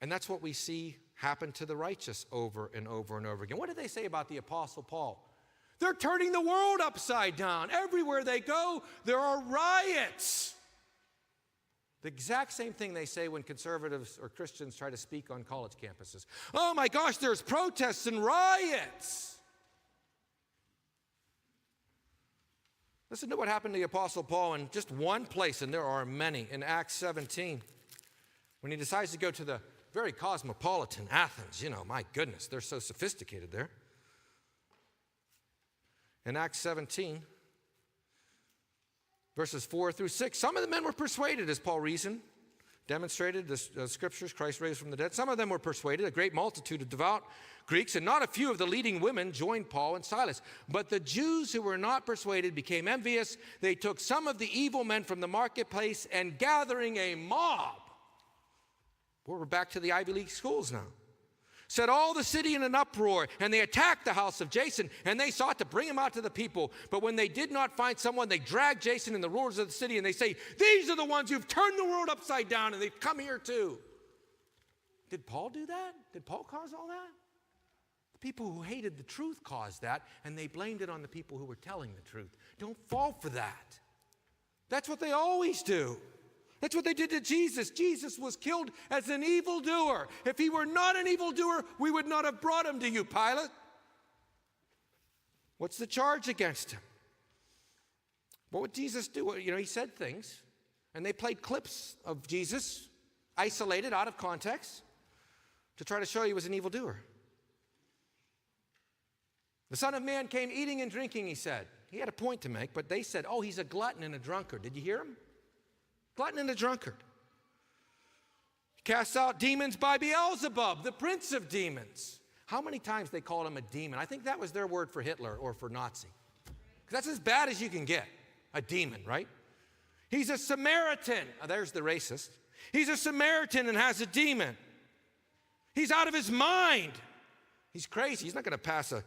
And that's what we see happen to the righteous over and over and over again. What did they say about the Apostle Paul? They're turning the world upside down. Everywhere they go, there are riots. The exact same thing they say when conservatives or Christians try to speak on college campuses. Oh my gosh, there's protests and riots. Listen to what happened to the Apostle Paul in just one place, and there are many, in Acts 17. When he decides to go to the very cosmopolitan Athens, my goodness, they're so sophisticated there. In Acts 17, verses 4 through 6, some of the men were persuaded, as Paul reasoned, demonstrated the scriptures, Christ raised from the dead. Some of them were persuaded, a great multitude of devout Greeks, and not a few of the leading women joined Paul and Silas. But the Jews who were not persuaded became envious. They took some of the evil men from the marketplace, and gathering a mob, we're back to the Ivy League schools now, set all the city in an uproar, and they attacked the house of Jason, and they sought to bring him out to the people. But when they did not find someone, they dragged Jason and the rulers of the city, and they say, these are the ones who've turned the world upside down, and they've come here too. Did Paul do that? Did Paul cause all that? The people who hated the truth caused that, and they blamed it on the people who were telling the truth. Don't fall for that. That's what they always do. That's what they did to Jesus. Jesus was killed as an evildoer. If he were not an evildoer, we would not have brought him to you, Pilate. What's the charge against him? What would Jesus do? He said things, and they played clips of Jesus, isolated, out of context, to try to show he was an evildoer. The Son of Man came eating and drinking, he said. He had a point to make, but they said, oh, he's a glutton and a drunkard. Did you hear him? Glutton and a drunkard. He casts out demons by Beelzebub, the prince of demons. How many times they called him a demon? I think that was their word for Hitler or for Nazi. Because that's as bad as you can get, a demon, right? He's a Samaritan. Oh, there's the racist. He's a Samaritan and has a demon. He's out of his mind. He's crazy. He's not going to pass a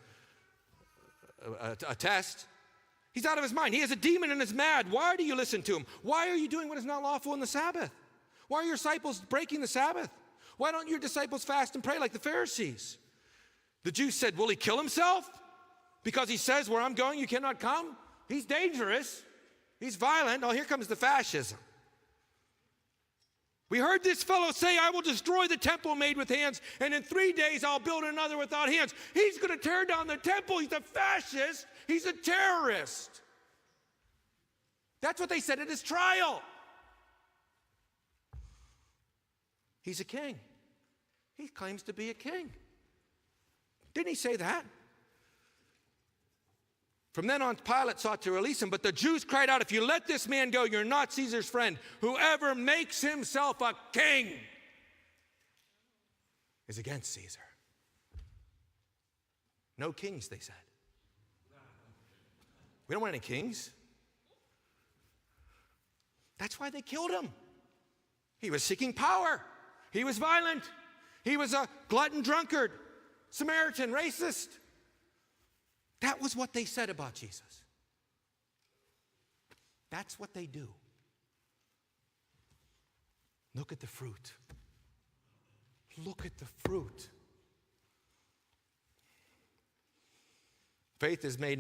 test. He's out of his mind. He has a demon and is mad. Why do you listen to him? Why are you doing what is not lawful in the Sabbath? Why are your disciples breaking the Sabbath? Why don't your disciples fast and pray like the Pharisees? The Jews said, will he kill himself? Because he says, where I'm going, you cannot come? He's dangerous. He's violent. Oh, here comes the fascism. We heard this fellow say, I will destroy the temple made with hands, and in 3 days I'll build another without hands. He's going to tear down the temple. He's a fascist. He's a terrorist. That's what they said at his trial. He's a king. He claims to be a king. Didn't he say that? From then on, Pilate sought to release him, but the Jews cried out, if you let this man go, you're not Caesar's friend. Whoever makes himself a king is against Caesar. No kings, they said. We don't want any kings. That's why they killed him. He was seeking power. He was violent. He was a glutton, drunkard, Samaritan, racist. That was what they said about Jesus. That's what they do. Look at the fruit. Look at the fruit. Faith is made